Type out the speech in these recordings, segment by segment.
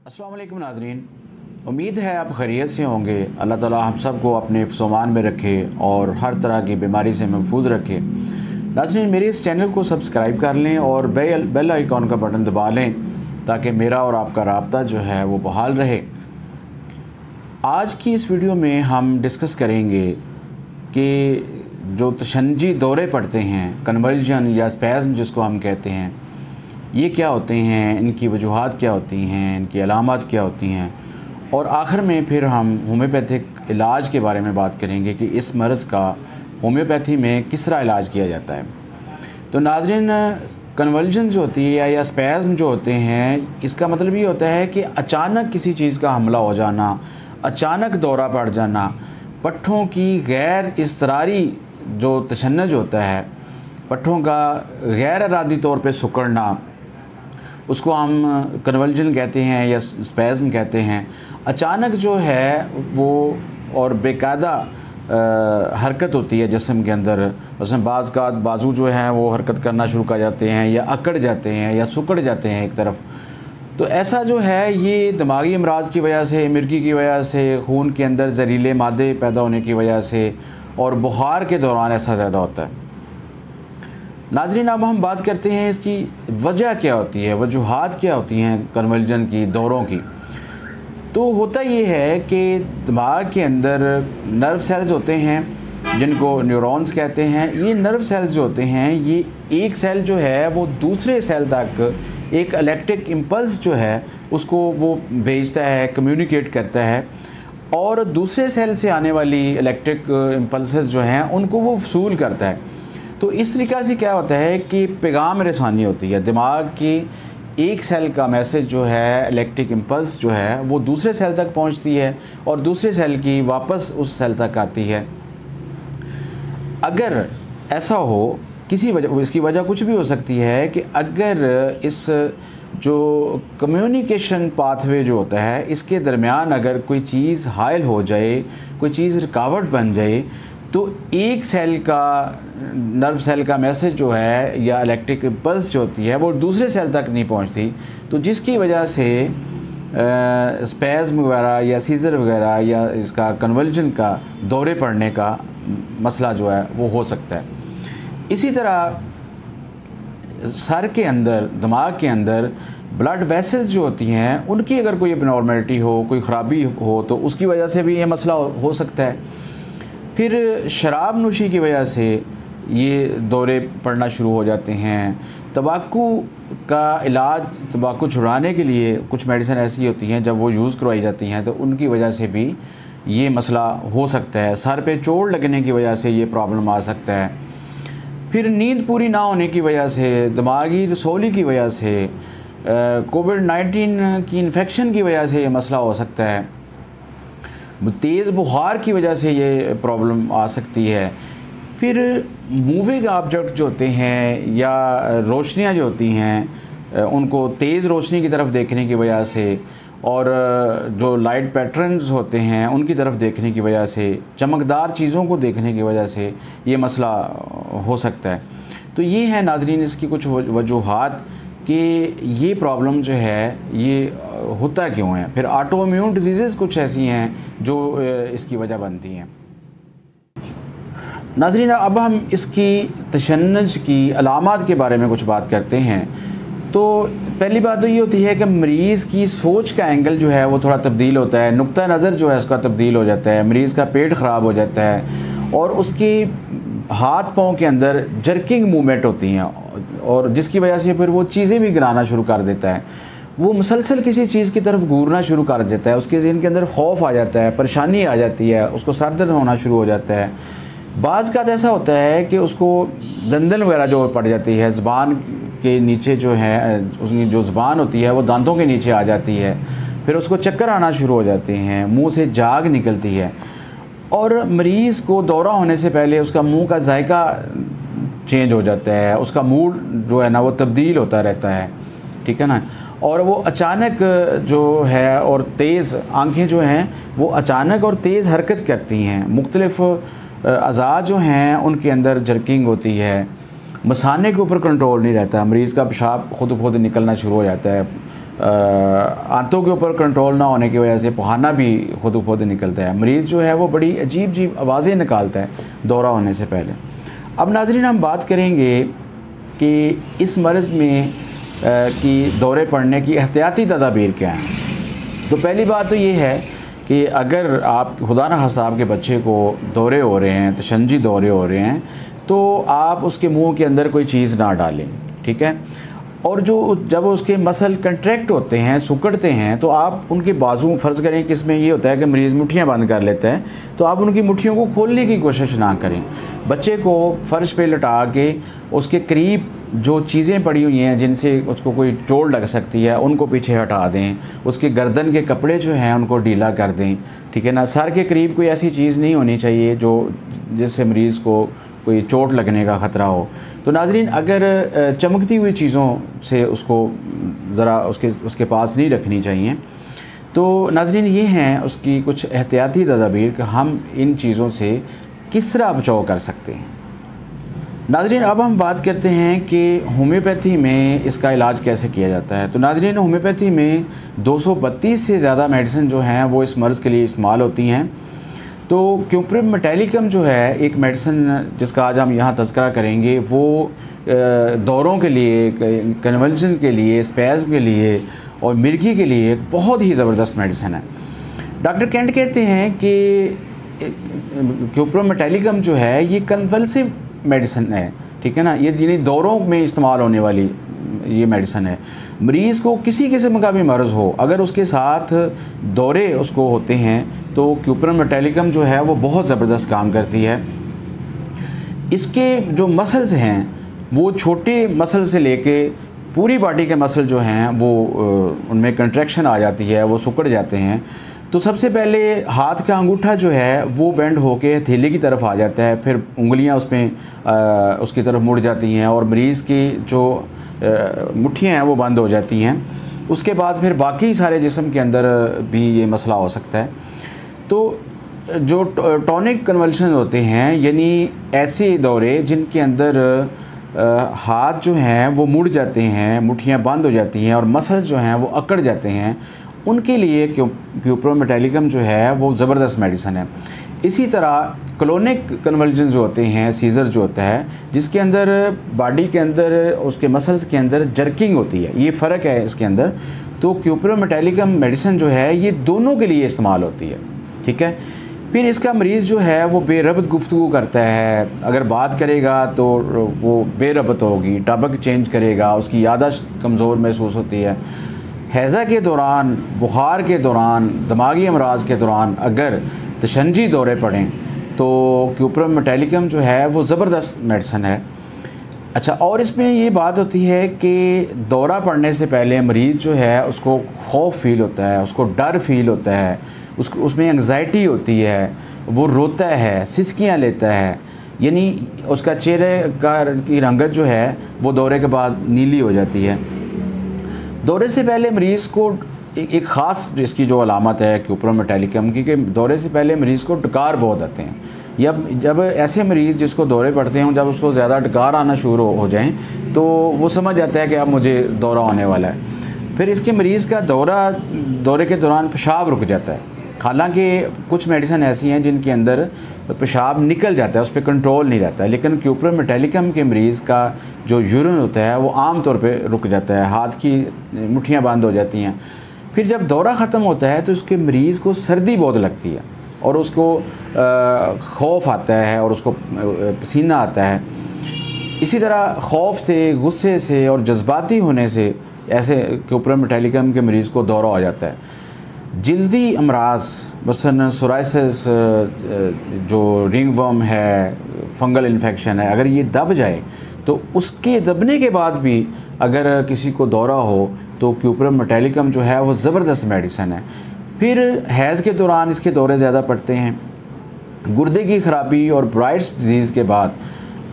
अस्सलाम वालेकुम नाज़रीन, उम्मीद है आप खैरियत से होंगे। अल्लाह ताला हम सब को अपने हिफ्ज़-ओ-अमान में रखे और हर तरह की बीमारी से महफूज रखे। नाज़रीन, मेरे इस चैनल को सब्सक्राइब कर लें और बेल आइकॉन का बटन दबा लें ताकि मेरा और आपका राब्ता जो है वो बहाल रहे। आज की इस वीडियो में हम डिस्कस करेंगे कि जो तशन्नुजी दौरे पड़ते हैं, कन्वल्जन या स्पैज़म जिसको हम कहते हैं, ये क्या होते हैं, इनकी वजूहात क्या होती हैं, इनकी अलामत क्या होती हैं, और आखिर में फिर हम होम्योपैथिक इलाज के बारे में बात करेंगे कि इस मर्ज़ का होम्योपैथी में किस तरह इलाज किया जाता है। तो नाज़रीन, कन्वल्जन जो होती है या स्पैज़म जो होते हैं, इसका मतलब ये होता है कि अचानक किसी चीज़ का हमला हो जाना, अचानक दौरा पड़ जाना, पट्ठों की गैर इज़्तिरारी जो तशन्नुज होता है, पट्ठों का गैर इरादी तौर पे सिकुड़ना, उसको हम कन्वल्जन कहते हैं या स्पैज़म कहते हैं। अचानक जो है वो और बेकायदा हरकत होती है जिस्म के अंदर। उसमें बाज़ का बाजू जो हैं वो हरकत करना शुरू कर जाते हैं या अकड़ जाते हैं या सिकुड़ जाते हैं एक तरफ। तो ऐसा जो है ये दिमागी अमराज की वजह से, मिर्गी की वजह से, खून के अंदर जहरीले मादे पैदा होने की वजह से और बुखार के दौरान ऐसा ज़्यादा होता है। नाज़रीन, अब हम बात करते हैं इसकी वजह क्या होती है, वजूहात क्या होती हैं कन्वल्जन की, दौरों की। तो होता ये है कि दिमाग के अंदर नर्व सेल्स होते हैं जिनको न्यूरॉन्स कहते हैं। ये नर्व सेल्स जो होते हैं, ये एक सेल जो है वो दूसरे सेल तक एक इलेक्ट्रिक इम्पल्स जो है उसको वो भेजता है, कम्युनिकेट करता है, और दूसरे सेल से आने वाली इलेक्ट्रिक इम्पल्सेस जो हैं उनको वो वसूल करता है। तो इस तरीक़े से क्या होता है कि पैगाम रसानी होती है। दिमाग की एक सेल का मैसेज जो है, इलेक्ट्रिक इम्पल्स जो है, वो दूसरे सेल तक पहुंचती है और दूसरे सेल की वापस उस सेल तक आती है। अगर ऐसा हो किसी वजह, इसकी वजह कुछ भी हो सकती है कि अगर इस जो कम्युनिकेशन पाथवे जो होता है इसके दरमियान अगर कोई चीज़ हायल हो जाए, कोई चीज़ रुकावट बन जाए, तो एक सेल का, नर्व सेल का मैसेज जो है या इलेक्ट्रिक इम्पल्स जो होती है वो दूसरे सेल तक नहीं पहुंचती, तो जिसकी वजह से स्पैज़म वगैरह या सीज़र वगैरह या इसका कन्वल्जन का दौरे पड़ने का मसला जो है वो हो सकता है। इसी तरह सर के अंदर, दिमाग के अंदर ब्लड वेसल्स जो होती हैं उनकी अगर कोई एबनॉर्मलिटी हो, कोई ख़राबी हो, तो उसकी वजह से भी ये मसला हो सकता है। फिर शराब नोशी की वजह से ये दौरे पड़ना शुरू हो जाते हैं। तंबाकू का इलाज, तंबाकू छुड़ाने के लिए कुछ मेडिसिन ऐसी होती हैं जब वो यूज़ करवाई जाती हैं तो उनकी वजह से भी ये मसला हो सकता है। सर पे चोट लगने की वजह से ये प्रॉब्लम आ सकता है। फिर नींद पूरी ना होने की वजह से, दिमागी रसौली की वजह से, कोविड-19 की इन्फेक्शन की वजह से ये मसला हो सकता है। तेज़ बुखार की वजह से ये प्रॉब्लम आ सकती है। फिर मूविंग ऑब्जेक्ट जो होते हैं या रोशनियाँ जो होती हैं उनको तेज़ रोशनी की तरफ देखने की वजह से और जो लाइट पैटर्न्स होते हैं उनकी तरफ देखने की वजह से, चमकदार चीज़ों को देखने की वजह से ये मसला हो सकता है। तो ये है नाज़रीन इसकी कुछ वजूहात कि ये प्रॉब्लम जो है ये होता क्यों है। फिर ऑटो इम्यून डिजीज़ कुछ ऐसी हैं जो इसकी वजह बनती हैं। नाज़रीन, अब हम इसकी तशन्नुज की अलामात के बारे में कुछ बात करते हैं। तो पहली बात तो ये होती है कि मरीज़ की सोच का एंगल जो है वो थोड़ा तब्दील होता है, नुक्ता नज़र जो है उसका तब्दील हो जाता है, मरीज़ का पेट ख़राब हो जाता है और उसकी हाथ पाँव के अंदर जर्किंग मूवमेंट होती हैं और जिसकी वजह से फिर वो चीज़ें भी गिराना शुरू कर देता है। वो मुसलसल किसी चीज़ की तरफ घूरना शुरू कर देता है, उसके ज़हन के अंदर खौफ आ जाता है, परेशानी आ जाती है, उसको सर दर्द होना शुरू हो जाता है। बाज़ का ऐसा होता है कि उसको दंदन वगैरह जो पड़ जाती है, ज़ुबान के नीचे जो है, उसकी जो ज़ुबान होती है वो दांतों के नीचे आ जाती है, फिर उसको चक्कर आना शुरू हो जाते हैं, मुंह से झाग निकलती है और मरीज़ को दौरा होने से पहले उसका मुंह का जायका चेंज हो जाता है, उसका मूड जो है ना वो तब्दील होता रहता है, ठीक है ना। और वो अचानक जो है और तेज़ आँखें जो हैं वो अचानक और तेज़ हरकत करती हैं, मुख्तलिफ़ अज़ा जो हैं उनके अंदर जर्किंग होती है, मसाने के ऊपर कंट्रोल नहीं रहता, मरीज़ का पेशाब खुद ब खुद निकलना शुरू हो जाता है, आंतों के ऊपर कंट्रोल ना होने की वजह से पखाना भी खुद ब खुद निकलता है। मरीज़ जो है वो बड़ी अजीब अजीब आवाज़ें निकालता है दौरा होने से पहले। अब नाज़रीन हम बात करेंगे कि इस मर्ज़ में कि दौरे पड़ने की एहतियाती तदाबीर क्या हैं। तो पहली बात तो ये है कि अगर आप खुदा न खास्ता आपके बच्चे को दौरे हो रहे हैं, तशंजी दौरे हो रहे हैं, तो आप उसके मुंह के अंदर कोई चीज़ ना डालें, ठीक है। और जब उसके मसल कंट्रैक्ट होते हैं, सिकुड़ते हैं, तो आप उनके बाजू, फ़र्ज़ करें कि इसमें ये होता है कि मरीज़ मुट्ठियाँ बंद कर लेता है, तो आप उनकी मुट्ठियों को खोलने की कोशिश ना करें। बच्चे को फ़र्श पे लटा के उसके करीब जो चीज़ें पड़ी हुई हैं जिनसे उसको कोई चोट लग सकती है, उनको पीछे हटा दें। उसके गर्दन के कपड़े जो हैं उनको ढीला कर दें, ठीक है ना। सर के करीब कोई ऐसी चीज़ नहीं होनी चाहिए जिससे मरीज़ को कोई चोट लगने का ख़तरा हो। तो नाज़रीन, अगर चमकती हुई चीज़ों से उसको ज़रा उसके पास नहीं रखनी चाहिए। तो नाज़रीन, ये हैं उसकी कुछ एहतियाती तदाबीर कि हम इन चीज़ों से किस तरह बचाव कर सकते हैं। नाज़रीन, अब हम बात करते हैं कि होम्योपैथी में इसका इलाज कैसे किया जाता है। तो नाज़रीन, होम्योपैथी में 232 से ज़्यादा मेडिसिन जो हैं वो इस मर्ज़ के लिए इस्तेमाल होती हैं। तो क्यूप्रम मेटालिकम जो है एक मेडिसिन जिसका आज हम यहाँ तज़किरा करेंगे, वो दौरों के लिए, कन्वल्शन के लिए, स्पैज़म के लिए और मिर्गी के लिए एक बहुत ही ज़बरदस्त मेडिसिन है। डॉक्टर केंट कहते हैं कि क्यूप्रम मेटालिकम जो है ये कन्वल्सिव मेडिसिन है, ठीक है ना। ये यानी दौरों में इस्तेमाल होने वाली ये मेडिसिन है। मरीज़ को किसी किस्म का भी मर्ज़ हो, अगर उसके साथ दौरे उसको होते हैं, तो क्यूप्रम मेटालिकम जो है वो बहुत ज़बरदस्त काम करती है। इसके जो मसल्स हैं वो छोटे मसल से लेके पूरी बॉडी के मसल जो हैं वो उनमें कंट्रैक्शन आ जाती है, वो सिकुड़ जाते हैं। तो सबसे पहले हाथ का अंगूठा जो है वो बेंड होके हथेली की तरफ आ जाता है, फिर उंगलियां उसमें उसकी तरफ मुड़ जाती हैं और मरीज़ की जो मुट्ठियाँ हैं वो बंद हो जाती हैं। उसके बाद फिर बाकी सारे जिस्म के अंदर भी ये मसला हो सकता है। तो जो टॉनिक कन्वल्शन होते हैं, यानी ऐसे दौरे जिनके अंदर हाथ जो हैं वो मुड़ जाते हैं, मुट्ठियाँ बंद हो जाती हैं और मसल जो हैं वो अकड़ जाते हैं, उनके लिए क्यूप्रम मेटालिकम जो है वो ज़बरदस्त मेडिसिन है। इसी तरह क्लोनिक कन्वल्जन जो होते हैं, सीज़र जो होता है, जिसके अंदर बॉडी के अंदर उसके मसल्स के अंदर जर्किंग होती है, ये फ़र्क है इसके अंदर। तो क्यूप्रम मेटालिकम मेडिसिन जो है ये दोनों के लिए इस्तेमाल होती है, ठीक है। फिर इसका मरीज़ जो है वो बेरबत गुफ्तगू करता है, अगर बात करेगा तो वो बेरबत होगी, टबक चेंज करेगा, उसकी याददाश्त कमज़ोर महसूस होती है। हैज़ा के दौरान, बुखार के दौरान, दिमागी अमराज के दौरान अगर तशंजी दौरे पड़ें तो क्यूप्रम मेटालिकम जो है वो ज़बरदस्त मेडिसिन है। अच्छा, और इसमें ये बात होती है कि दौरा पड़ने से पहले मरीज़ जो है उसको खौफ फ़ील होता है, उसको डर फ़ील होता है, उसमें एंग्जाइटी होती है, वो रोता है, सिसकियाँ लेता है, यानी उसका चेहरे की रंगत जो है वो दौरे के बाद नीली हो जाती है। दौरे से पहले मरीज़ को एक ख़ास जिसकी जो अलामत है क्यूप्रम मेटालिकम की, कि दौरे से पहले मरीज़ को डकार बहुत आते हैं। जब ऐसे मरीज़ जिसको दौरे पड़ते हों, जब उसको ज़्यादा डकार आना शुरू हो जाएं तो वो समझ जाता है कि अब मुझे दौरा होने वाला है। फिर इसके मरीज़ का दौरे के दौरान पेशाब रुक जाता है। हालांकि कुछ मेडिसिन ऐसी हैं जिनके अंदर पेशाब निकल जाता है, उस पर कंट्रोल नहीं रहता है, लेकिन क्यूप्रम मेटालिकम के मरीज़ का जो यूरिन होता है वो आम तौर पे रुक जाता है, हाथ की मुट्ठियाँ बंद हो जाती हैं। फिर जब दौरा ख़त्म होता है तो उसके मरीज़ को सर्दी बहुत लगती है और उसको खौफ आता है और उसको पसीना आता है। इसी तरह खौफ से, गुस्से से और जज्बाती होने से ऐसे क्यूप्रम मेटालिकम के मरीज़ को दौरा हो जाता है। जिल्दी अमराज मसलन सोराइसिस, जो रिंगवर्म है, फंगल इन्फेक्शन है, अगर ये दब जाए तो उसके दबने के बाद भी अगर किसी को दौरा हो तो क्यूप्रम मेटालिकम जो है वो ज़बरदस्त मेडिसिन है। फिर हैज़ के दौरान इसके दौरे ज़्यादा पड़ते हैं। गुर्दे की ख़राबी और ब्राइट्स डिज़ीज़ के बाद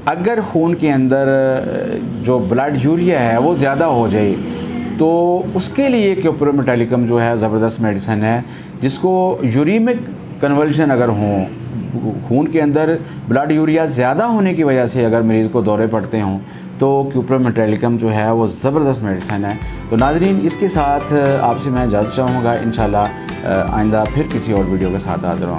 अगर खून के अंदर जो ब्लड यूरिया है वो ज़्यादा हो जाए तो उसके लिए क्यूप्रम मेटालिकम जो है ज़बरदस्त मेडिसिन है। जिसको यूरीमिक कन्वल्शन अगर हों, खून के अंदर ब्लड यूरिया ज़्यादा होने की वजह से अगर मरीज़ को दौरे पड़ते हों तो क्यूप्रोमेटालिकम जो है वो ज़बरदस्त मेडिसिन है। तो नाज़रीन, इसके साथ आपसे मैं इजाज़त चाहूँगा। इंशाल्लाह आइंदा फिर किसी और वीडियो के साथ हाज़िर हूँ।